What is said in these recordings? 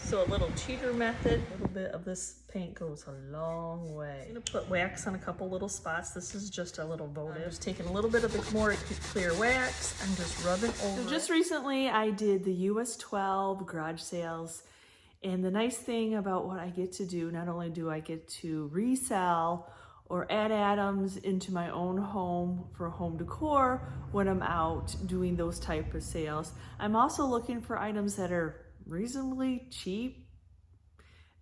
So a little cheater method, a little bit of this paint goes a long way. I'm gonna put wax on a couple little spots. This is just a little votive. I'm just taking a little bit of the more clear wax. I'm just rubbing over. So just recently I did the US 12 garage sales. And the nice thing about what I get to do, not only do I get to resell or add items into my own home for home decor when I'm out doing those type of sales, I'm also looking for items that are reasonably cheap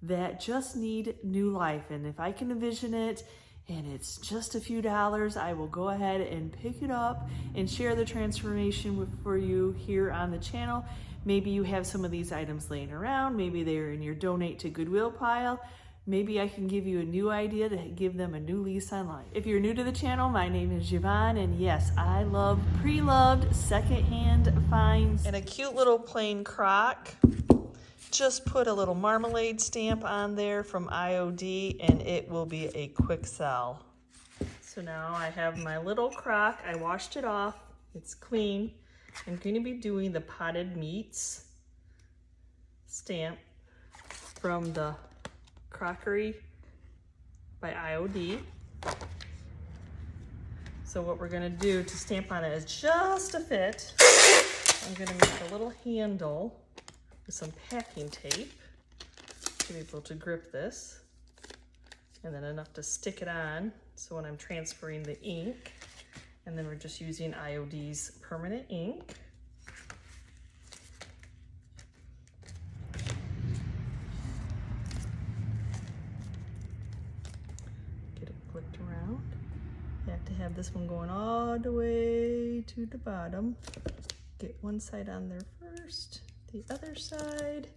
that just need new life. And if I can envision it and it's just a few dollars, I will go ahead and pick it up and share the transformation for you here on the channel. Maybe you have some of these items laying around, maybe they're in your donate to Goodwill pile. Maybe I can give you a new idea to give them a new lease on life. If you're new to the channel, my name is Yvonne, and yes, I love pre-loved secondhand finds. And a cute little plain crock. Just put a little marmalade stamp on there from IOD and it will be a quick sell. So now I have my little crock. I washed it off. It's clean. I'm going to be doing the potted meats stamp from the Crockery by IOD. So what we're going to do to stamp on it is just a fit. I'm going to make a little handle with some packing tape to be able to grip this, and then enough to stick it on so when I'm transferring the ink, and then we're just using IOD's permanent ink. Get it flipped around. You have to have this one going all the way to the bottom. Get one side on there first, the other side,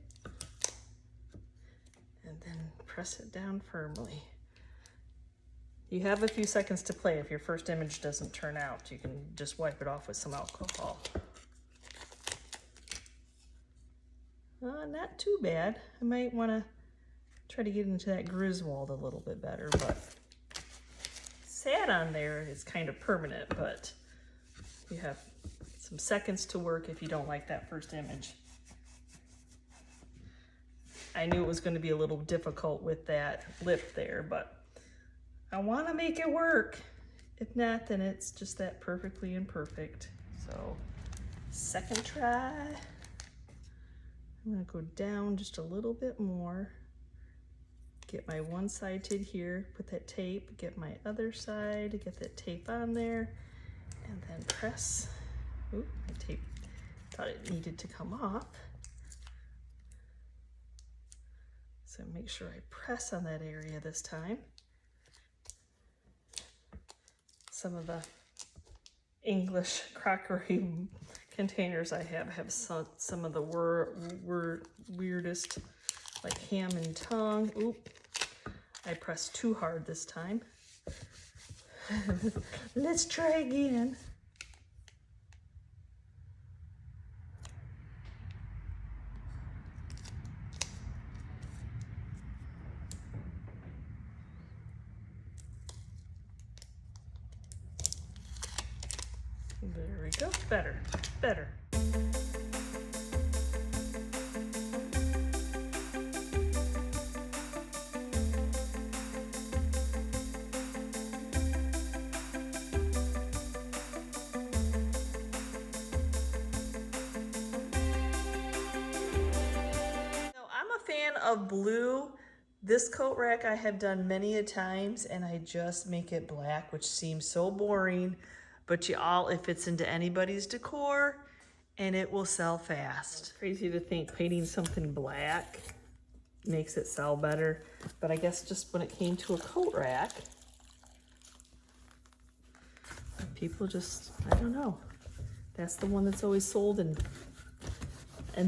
and then press it down firmly. You have a few seconds to play. If your first image doesn't turn out, you can just wipe it off with some alcohol. Not too bad. I might want to try to get into that Griswold a little bit better, but sat on there is kind of permanent, but you have some seconds to work if you don't like that first image. I knew it was going to be a little difficult with that lip there, but I want to make it work. If not, then it's just that perfectly imperfect. So, second try. I'm going to go down just a little bit more. Get my one side to here, put that tape, get my other side, get that tape on there, and then press. Ooh, my tape thought it needed to come off. So make sure I press on that area this time. Some of the English crockery containers I have some of the weirdest, like ham and tongue. Oop, I pressed too hard this time. Let's try again. There we go. Better, better. Of blue. This coat rack I have done many a times, and I just make it black, which seems so boring, but y'all, it fits into anybody's decor and it will sell fast. It's crazy to think painting something black makes it sell better, but I guess just when it came to a coat rack, people just, I don't know, that's the one that's always sold in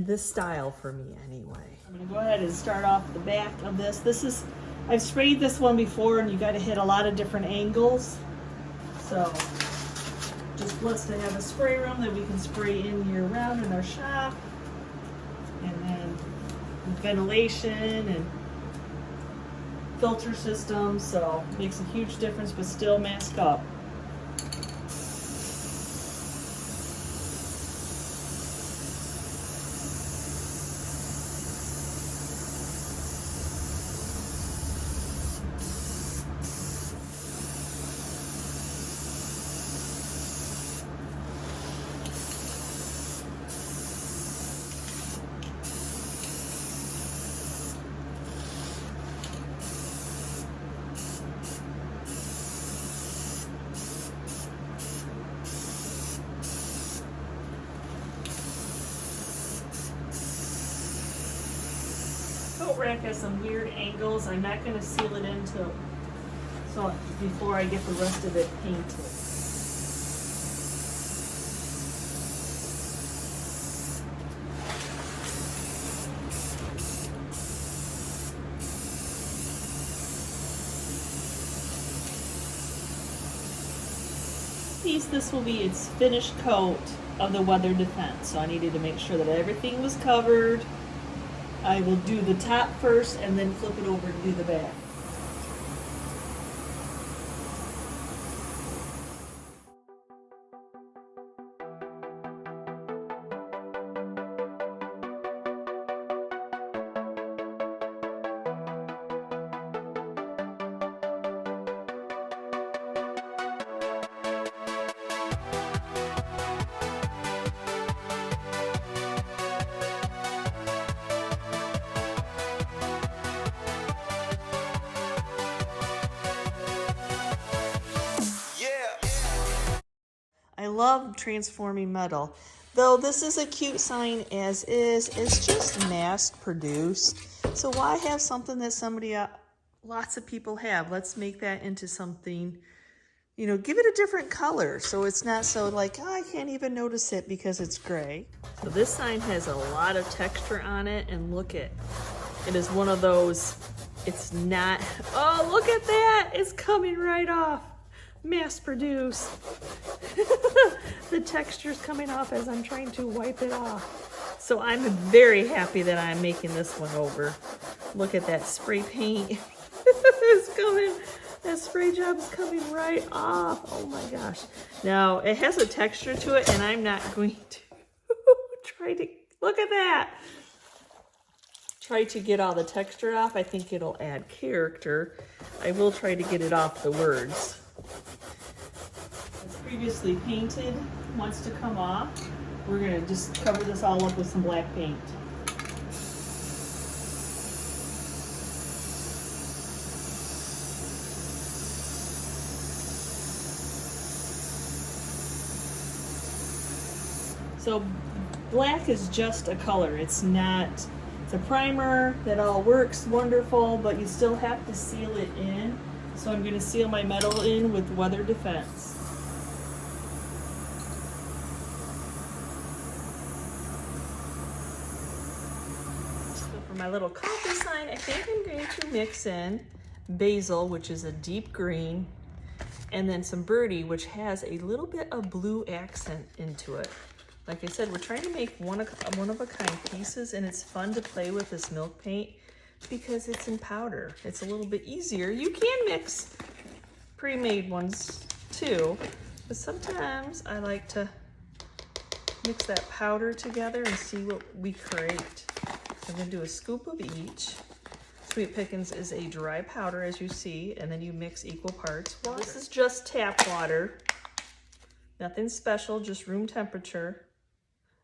this style for me anyway. I'm gonna go ahead and start off the back of this. This is, I've sprayed this one before and you gotta hit a lot of different angles. So just blessed to have a spray room that we can spray in year round in our shop. And then ventilation and filter system, so it makes a huge difference, but still mask up. coat rack has some weird angles. I'm not going to seal it in so before I get the rest of it painted. This will be its finished coat of the weather defense. So I needed to make sure that everything was covered. I will do the top first and then flip it over to do the back. I love transforming metal. Though this is a cute sign as is, it's just mass produced. So why have something that lots of people have? Let's make that into something, you know, give it a different color. So it's not so like, oh, I can't even notice it because it's gray. So this sign has a lot of texture on it, and look it is one of those, it's not, oh, look at that. It's coming right off. Mass produced. The texture's coming off as I'm trying to wipe it off. So I'm very happy that I'm making this one over. Look at that spray paint. It's coming. That spray job is coming right off. Oh my gosh. Now it has a texture to it, and I'm not going to try to, look at that. Try to get all the texture off. I think it'll add character. I will try to get it off the words. It's previously painted, wants to come off. We're gonna just cover this all up with some black paint. So black is just a color. It's a primer that all works wonderful, but you still have to seal it in. So I'm gonna seal my metal in with weather defense. For my little coffee sign, I think I'm going to mix in basil, which is a deep green, and then some birdie, which has a little bit of blue accent into it. Like I said, we're trying to make one of a kind pieces, and it's fun to play with this milk paint because it's in powder. It's a little bit easier. You can mix pre-made ones too, but sometimes I like to mix that powder together and see what we create. I'm gonna do a scoop of each. Sweet Pickins is a dry powder, as you see, and then you mix equal parts water. This is just tap water. Nothing special, just room temperature.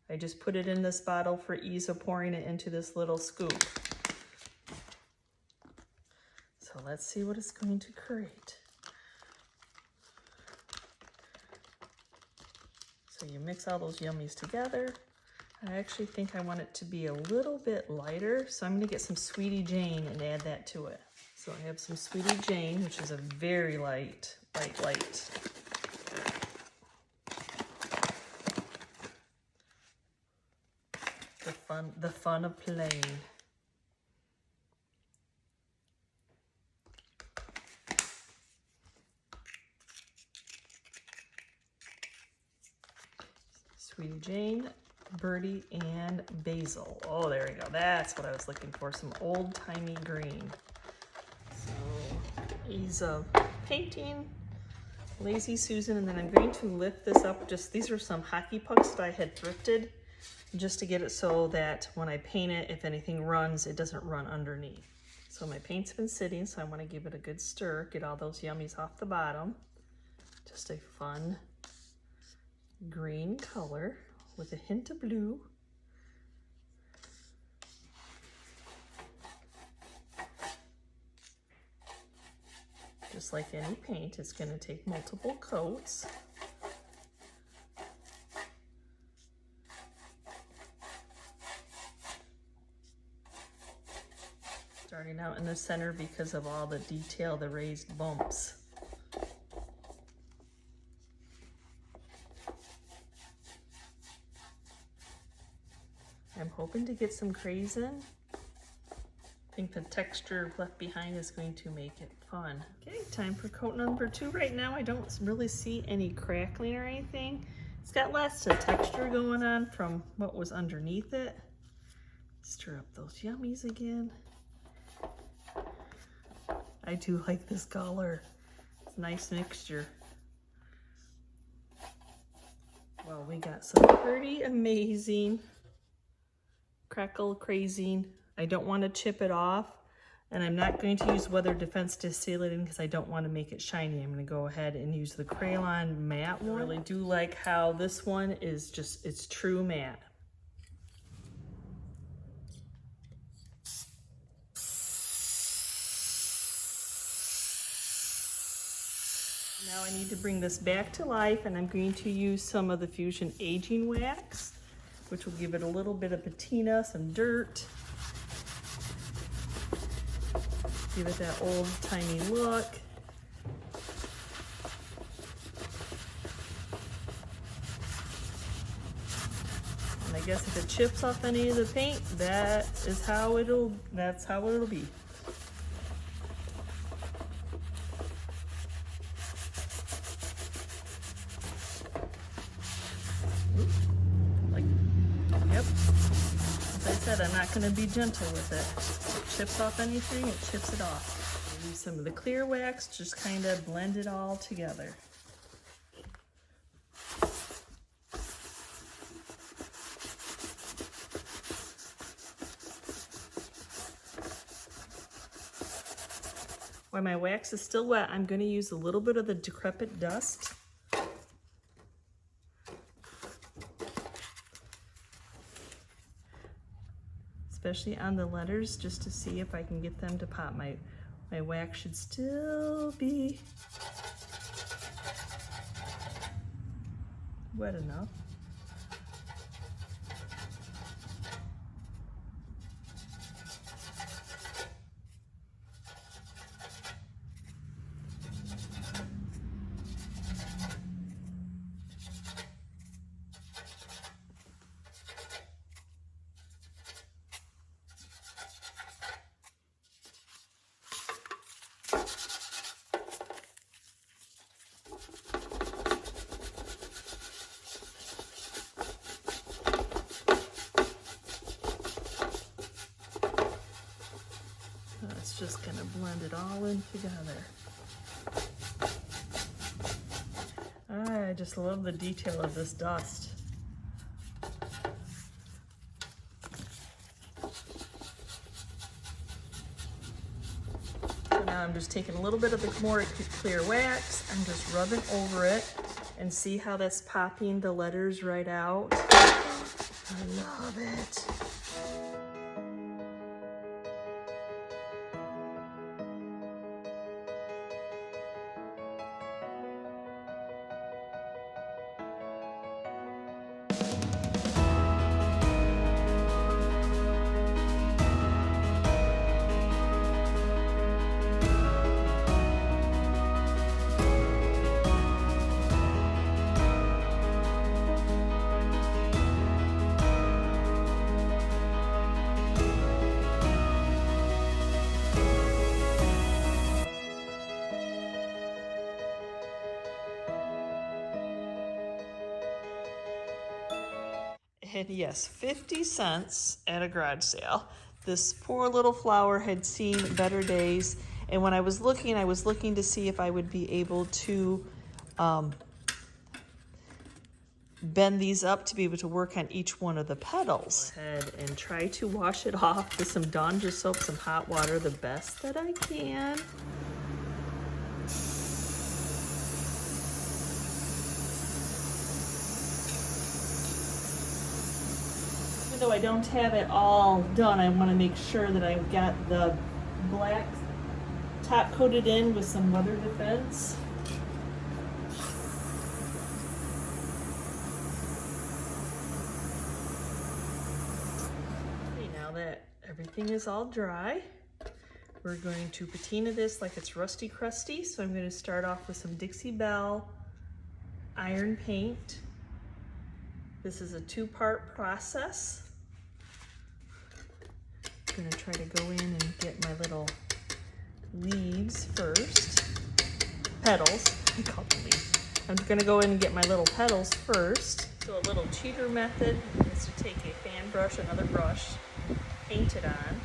I just put it in this bottle for ease of pouring it into this little scoop. So let's see what it's going to create. So you mix all those yummies together. I actually think I want it to be a little bit lighter, so I'm gonna get some Sweetie Jane and add that to it. So I have some Sweetie Jane, which is a very light. The fun of playing. Sweetie Jane, birdie, and basil. Oh, there we go. That's what I was looking for, some old-timey green. So, ease of painting, Lazy Susan, and then I'm going to lift this up. These are some hockey pucks that I had thrifted, just to get it so that when I paint it, if anything runs, it doesn't run underneath. So my paint's been sitting, so I want to give it a good stir, get all those yummies off the bottom. Just a fun green color with a hint of blue. Just like any paint, it's going to take multiple coats. Starting out in the center because of all the detail, the raised bumps. I'm hoping to get some crays in. I think the texture left behind is going to make it fun. Okay, time for coat number 2. Right now I don't really see any crackling or anything. It's got lots of texture going on from what was underneath it. Stir up those yummies again. I do like this color. It's a nice mixture. Well, we got some pretty amazing crackle crazing. I don't want to chip it off, and I'm not going to use weather defense to seal it in because I don't want to make it shiny. I'm going to go ahead and use the crayon matte one. I really do like how this one is just, it's true matte. Now I need to bring this back to life, and I'm going to use some of the Fusion Aging Wax, which will give it a little bit of patina, some dirt. Give it that old-timey look. And I guess if it chips off any of the paint, that's how it'll be. I'm not going to be gentle with it. If it chips off anything, it chips it off. Use some of the clear wax, just kind of blend it all together. While my wax is still wet, I'm going to use a little bit of the decrepit dust. Especially on the letters, just to see if I can get them to pop. My wax should still be wet enough. Just gonna blend it all in together. I just love the detail of this dust. So now I'm just taking a little bit of the more clear wax. I'm just rubbing over it and see how that's popping the letters right out. I love it. And yes, 50 cents at a garage sale. This poor little flower had seen better days. And when I was looking to see if I would be able to bend these up to be able to work on each one of the petals. Go ahead and try to wash it off with some Dawn dish soap, some hot water, the best that I can. Even though I don't have it all done, I want to make sure that I've got the black top coated in with some weather defense. Okay, now that everything is all dry, We're going to patina this like it's rusty crusty. So I'm going to start off with some Dixie Belle iron paint. This is a 2-part process. I'm going to try to go in and get my little leaves first. Petals, I call them leaves. I'm going to go in and get my little petals first. So a little cheater method is to take a fan brush, another brush, paint it on,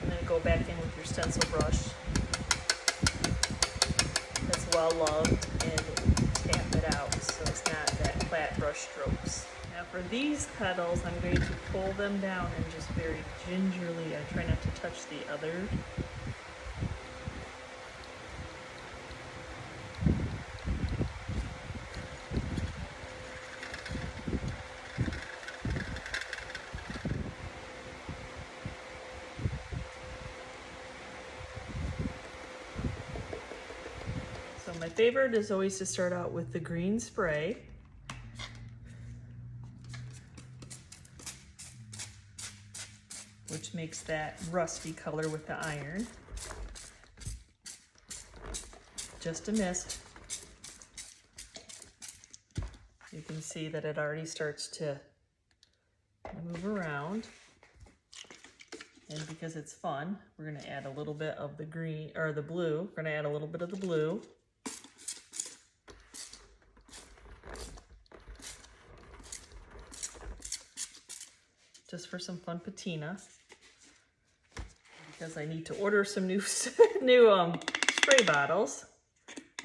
and then go back in with your stencil brush that's well loved and tap it out so it's not that flat brush strokes. Now for these petals, I'm going to pull them down and just very gingerly, I try not to touch the other. My favorite is always to start out with the green spray. Which makes that rusty color with the iron. Just a miss. You can see that it already starts to move around. And because it's fun, we're gonna add a little bit of the green, or the blue. We're gonna add a little bit of the blue. Just for some fun patina, because I need to order some new spray bottles.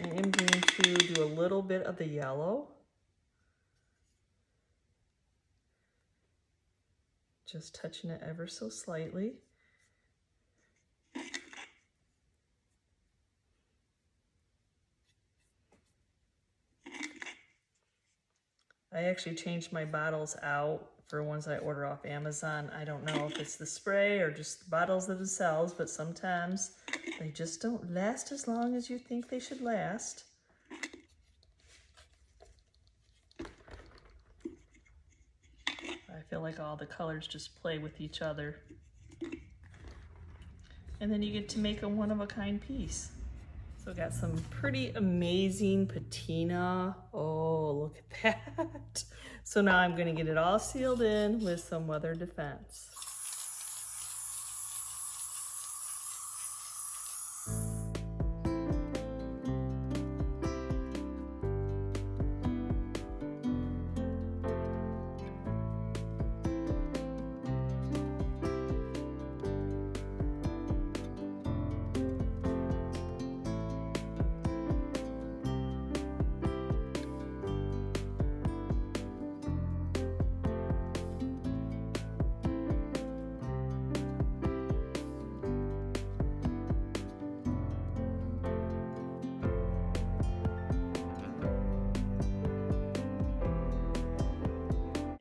I am going to do a little bit of the yellow. Just touching it ever so slightly. I actually changed my bottles out for ones I order off Amazon. I don't know if it's the spray or just the bottles themselves, but sometimes they just don't last as long as you think they should last. I feel like all the colors just play with each other. And then you get to make a one-of-a-kind piece. So got some pretty amazing patina. Oh, look at that. So now I'm going to get it all sealed in with some weather defense.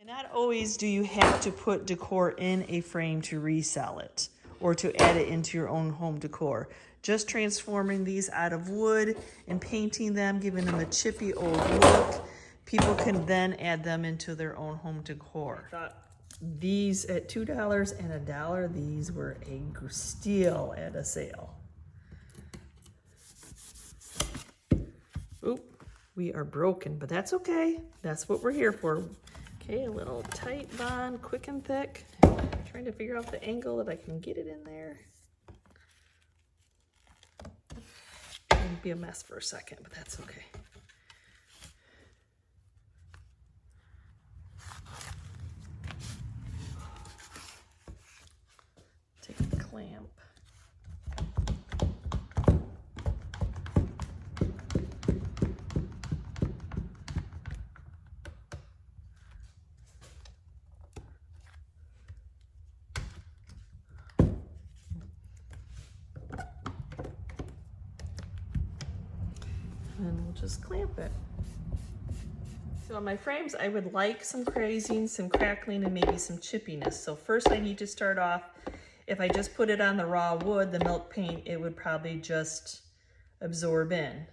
Not always do you have to put decor in a frame to resell it or to add it into your own home decor. Just transforming these out of wood and painting them, giving them a chippy old look, people can then add them into their own home decor. I thought these at $2 and $1, these were a steal at a sale. Oop, we are broken, but that's okay. That's what we're here for. Okay, a little tight bond, quick and thick. I'm trying to figure out the angle that I can get it in there. It'll be a mess for a second, but that's okay. Take the clamp. And we'll just clamp it. So on my frames, I would like some crazing, some crackling, and maybe some chippiness. So first I need to start off, if I just put it on the raw wood, the milk paint, it would probably just absorb in.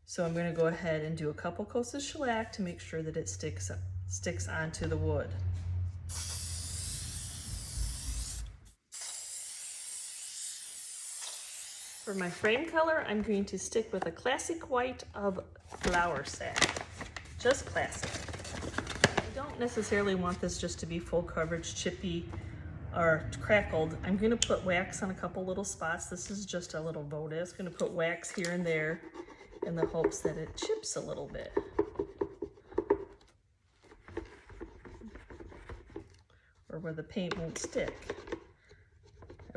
So I'm gonna go ahead and do a couple coats of shellac to make sure that it sticks onto the wood. For my frame color, I'm going to stick with a classic white of Flour Sack. Just classic. I don't necessarily want this just to be full coverage, chippy, or crackled. I'm going to put wax on a couple little spots. This is just a little votive. I'm going to put wax here and there in the hopes that it chips a little bit. Or where the paint won't stick.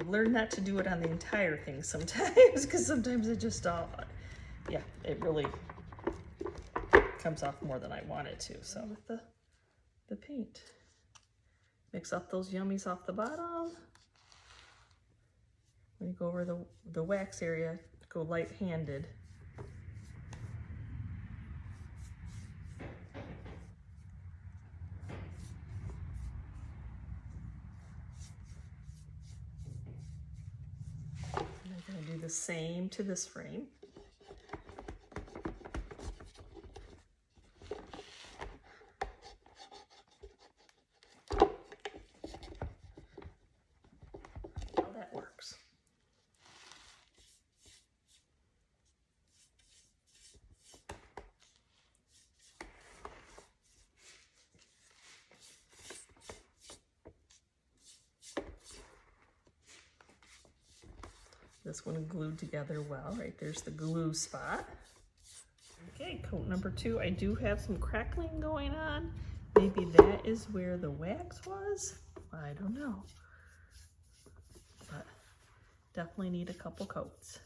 I've learned not to do it on the entire thing sometimes, because sometimes it just yeah, it really comes off more than I want it to. So with the paint, mix up those yummies off the bottom. When you go over the wax area, go light-handed. I'm going to do the same to this frame. How that works. This one glued together well. Right there's the glue spot. Okay, coat number 2. I do have some crackling going on. Maybe that is where the wax was. I don't know. But definitely need a couple coats.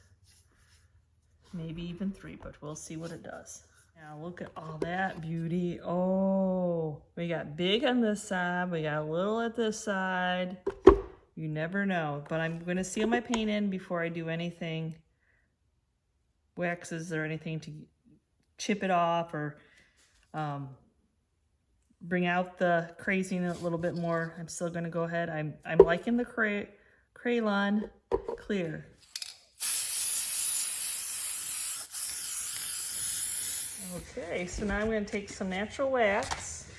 Maybe even 3, but we'll see what it does. Now look at all that beauty. Oh, we got big on this side. We got a little at this side. You never know, but I'm going to seal my paint in before I do anything, waxes or anything to chip it off or bring out the crazy a little bit more. I'm still going to go ahead. I'm liking the Crayon Clear. Okay, so now I'm going to take some natural wax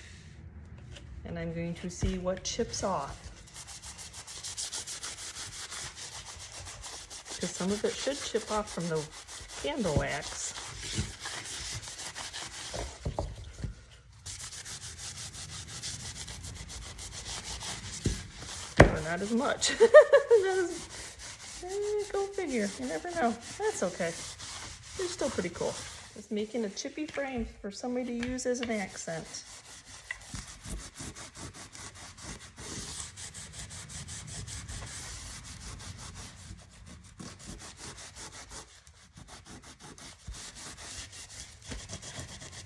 and I'm going to see what chips off. Because some of it should chip off from the candle wax. Or not as much. Go figure, you never know. That's okay. They're still pretty cool. Just making a chippy frame for somebody to use as an accent.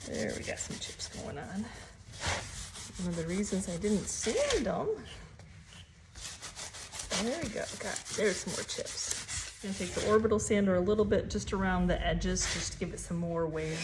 There, we got some chips going on. One of the reasons I didn't sand them. There we go. There's some more chips. I'm gonna take the orbital sander a little bit just around the edges, just to give it some more weight.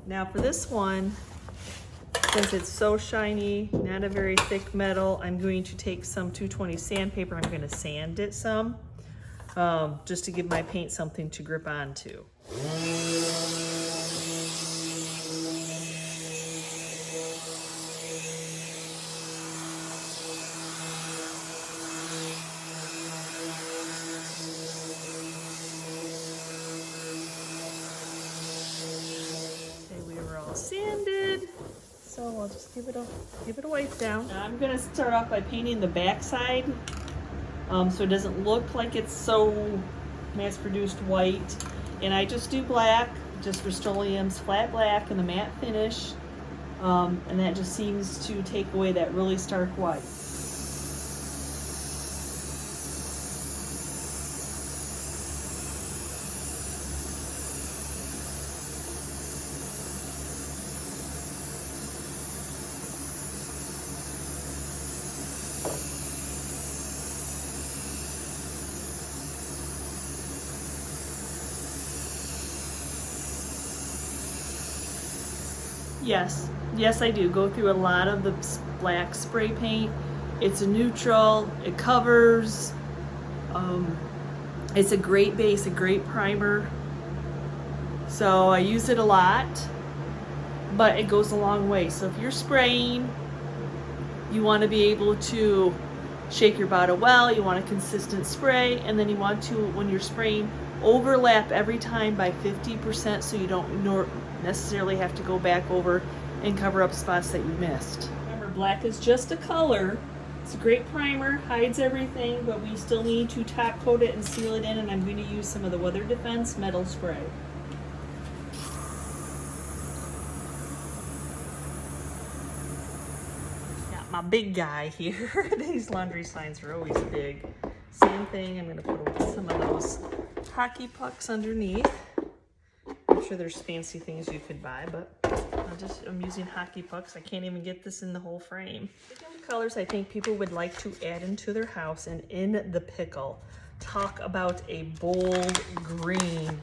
Now for this one, since it's so shiny, not a very thick metal, I'm going to take some 220 sandpaper. I'm going to sand it some, just to give my paint something to grip onto. Sanded, so I'll just give it a wipe down. Now I'm gonna start off by painting the back side, so it doesn't look like it's so mass-produced white. And I just do black, just Rust-Oleum's flat black and the matte finish, and that just seems to take away that really stark white. Yes, I do go through a lot of the black spray paint. It's a neutral, it covers, it's a great base, a great primer. So I use it a lot, but it goes a long way. So if you're spraying, you want to be able to shake your bottle well, you want a consistent spray, and then you want to, when you're spraying, overlap every time by 50% so you don't necessarily have to go back over and cover up spots that you missed. Remember, black is just a color. It's a great primer, hides everything, but we still need to top coat it and seal it in, and I'm going to use some of the Weather Defense Metal Spray. Got my big guy here. These laundry signs are always big. Same thing, I'm going to put some of those hockey pucks underneath. I'm sure there's fancy things you could buy, but I'm using hockey pucks. I can't even get this in the whole frame. The colors I think people would like to add into their house, and in the pickle, talk about a bold green.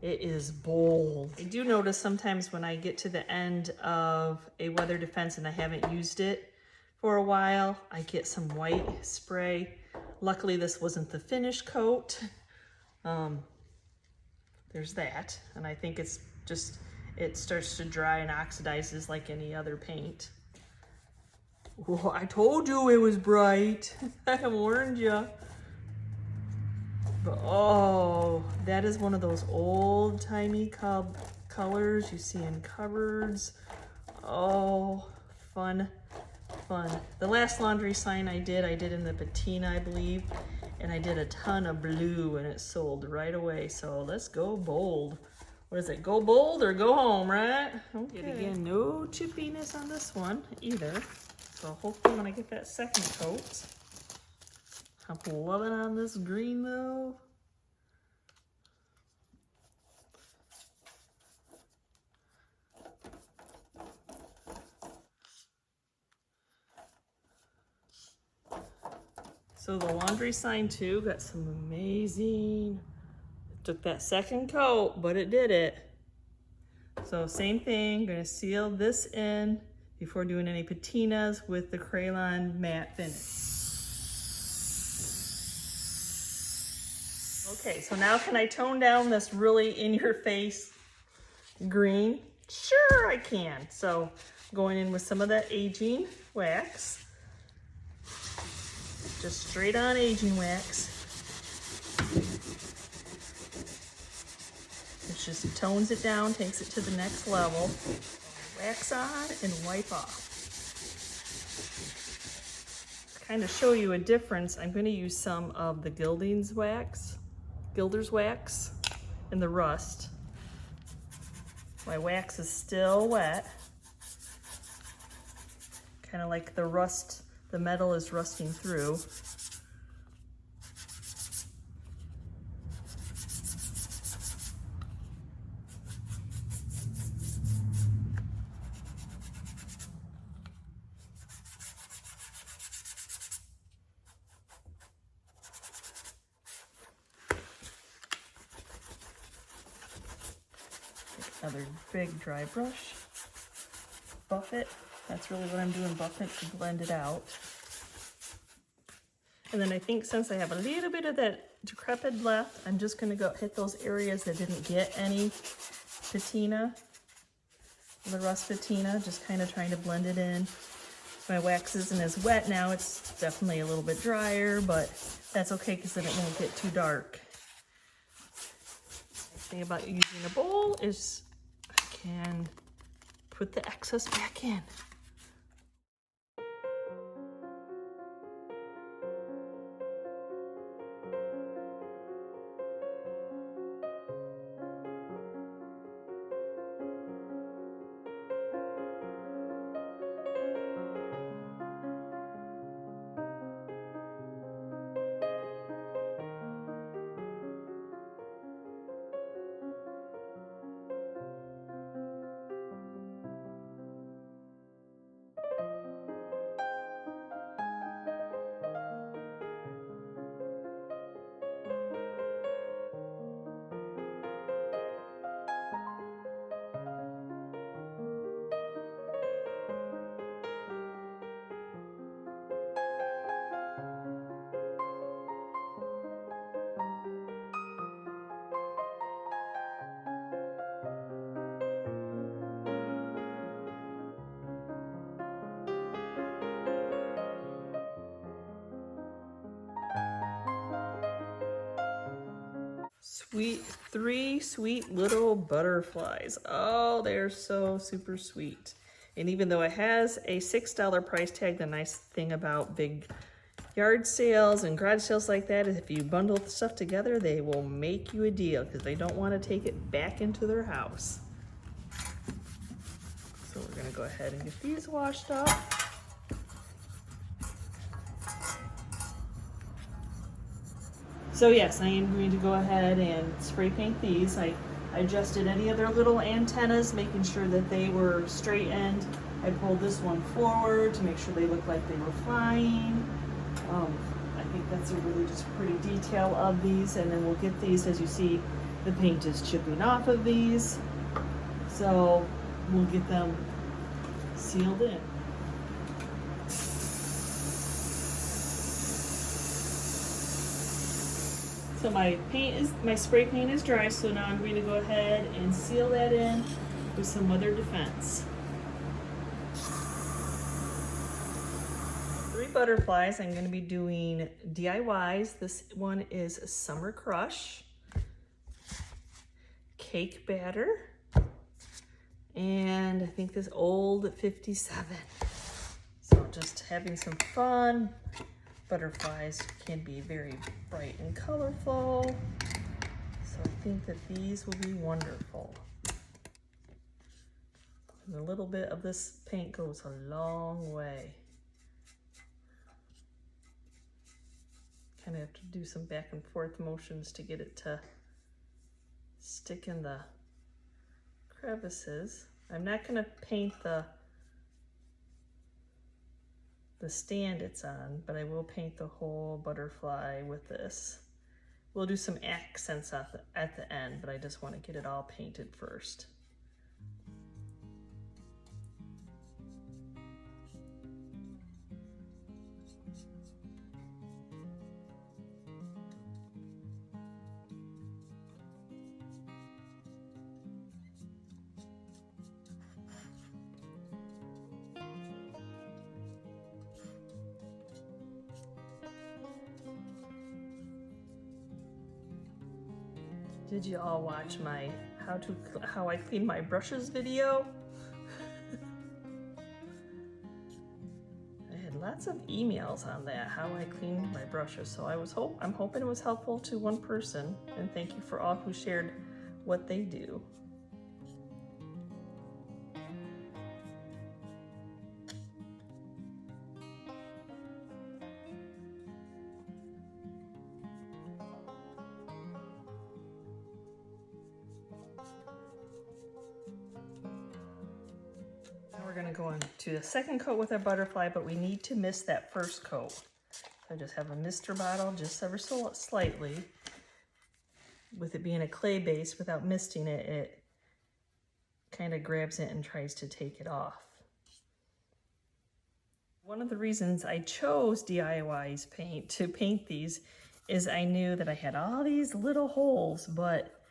It is bold. I do notice sometimes when I get to the end of a Weather Defense and I haven't used it for a while, I get some white spray. Luckily this wasn't the finish coat. There's that, and I think it's just, it starts to dry and oxidizes like any other paint. Whoa, I told you it was bright. I warned you. But oh, that is one of those old-timey colors you see in cupboards. Oh, fun, fun. The last laundry sign I did in the patina, I believe. And I did a ton of blue and it sold right away. So let's go bold. What is it? Go bold or go home, right? Okay. And again, no chippiness on this one either. So hopefully when I get that second coat, I'm loving on this green though. So the laundry sign too got some amazing, it took that second coat, but it did it. So same thing, gonna seal this in before doing any patinas with the Crayon matte finish. Okay, so now can I tone down this really in your face green? Sure I can. So going in with some of that aging wax. Just straight on aging wax. It just tones it down, takes it to the next level. Wax on and wipe off. To kind of show you a difference, I'm going to use some of the Gilder's wax and the rust. My wax is still wet. Kind of like the rust. The metal is rusting through. another big dry brush. Buff it. That's really what I'm doing, buff it to blend it out. And then I think since I have a little bit of that decrepit left, I'm just gonna go hit those areas that didn't get any patina, the rust patina, just kind of trying to blend it in. My wax isn't as wet now, it's definitely a little bit drier, but that's okay because then it won't get too dark. The thing about using a bowl is I can put the excess back in. Three sweet little butterflies. Oh, they're so super sweet. And even though it has a $6 price tag, the nice thing about big yard sales and garage sales like that is if you bundle the stuff together, they will make you a deal because they don't want to take it back into their house. So we're gonna go ahead and get these washed up. So yes, I am going to go ahead and spray paint these. I adjusted any of their little antennas, making sure that they were straightened. I pulled this one forward to make sure they looked like they were flying. I think that's a really just pretty detail of these, and then we'll get these, as you see, the paint is chipping off of these. So we'll get them sealed in. So my spray paint is dry, so now I'm going to go ahead and seal that in with some Weather Defense. 3 butterflies. I'm going to be doing DIYs. This one is Summer Crush, Cake Batter, and I think this Old 57. So just having some fun. Butterflies can be very bright and colorful, so I think that these will be wonderful. And a little bit of this paint goes a long way. Kind of have to do some back and forth motions to get it to stick in the crevices. I'm not going to paint the stand it's on, but I will paint the whole butterfly with this. We'll do some accents at the end, but I just want to get it all painted first. Did you all watch my how I clean my brushes video? I had lots of emails on that, how I cleaned my brushes. So I'm hoping it was helpful to one person, and thank you for all who shared what they do. We're going to go into the second coat with our butterfly, but we need to mist that first coat. So I just have a mister bottle, just ever so slightly. With it being a clay base, without misting it, it kind of grabs it and tries to take it off. One of the reasons I chose DIY's paint to paint these is I knew that I had all these little holes, but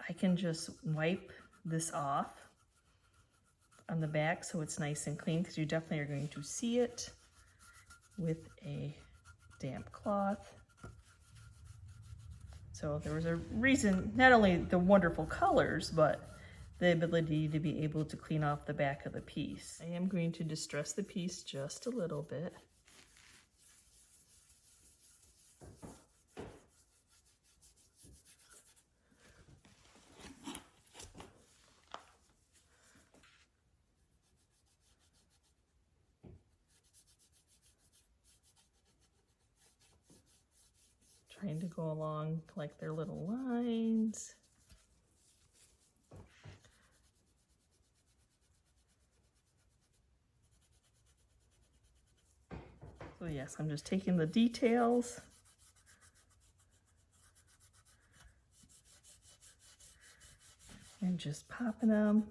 I can just wipe this off on the back so it's nice and clean, because you definitely are going to see it with a damp cloth. So there was a reason, not only the wonderful colors, but the ability to be able to clean off the back of the piece. I am going to distress the piece just a little bit. Trying to go along like their little lines. So yes, I'm just taking the details and just popping them.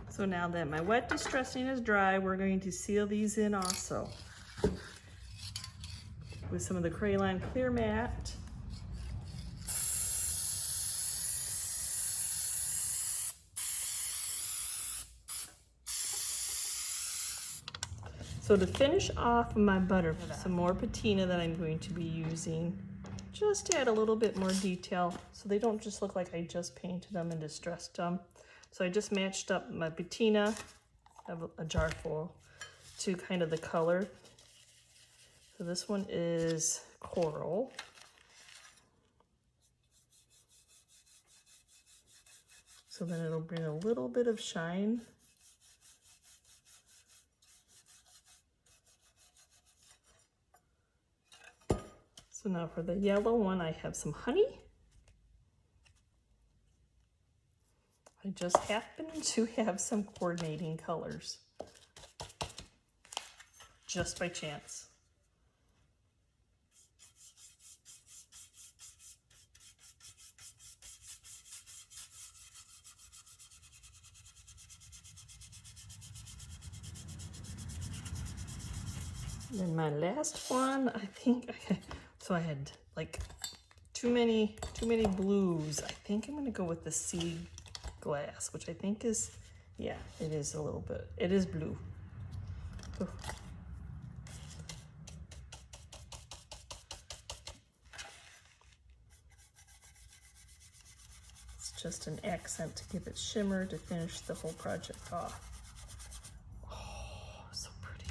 So now that my wet distressing is dry, we're going to seal these in also with some of the Crayon Clear Matte. So to finish off my butter, some more patina that I'm going to be using just to add a little bit more detail so they don't just look like I just painted them and distressed them. So I just matched up my patina, I have a jar full, to kind of the color. So this one is coral. So then it'll bring a little bit of shine. So now for the yellow one, I have some honey. I just happen to have some coordinating colors, just by chance. Then my last one, I think, so I had like too many blues. I think I'm gonna go with the sea glass, which I think is, yeah, it is a little bit, it is blue. Ooh. It's just an accent to give it shimmer to finish the whole project off. Oh, so pretty.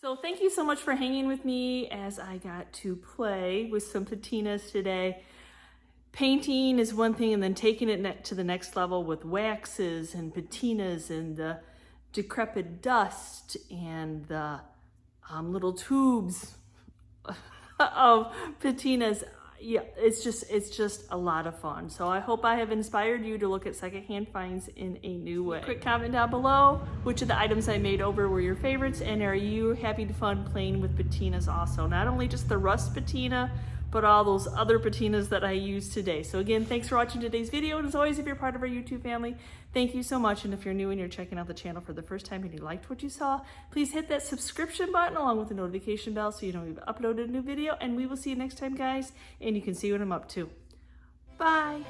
So thank you so much for hanging with me as I got to play with some patinas today. Painting is one thing, and then taking it to the next level with waxes and patinas and the decrepit dust and the little tubes of patinas. Yeah, it's just a lot of fun. So I hope I have inspired you to look at secondhand finds in a new way. Quick comment down below, which of the items I made over were your favorites, and are you happy to fun playing with patinas also? Not only just the rust patina, but all those other patinas that I used today. So again, thanks for watching today's video, and as always, if you're part of our YouTube family, thank you so much. And if you're new and you're checking out the channel for the first time and you liked what you saw, please hit that subscription button along with the notification bell so you know we've uploaded a new video, and we will see you next time, guys, and you can see what I'm up to. Bye.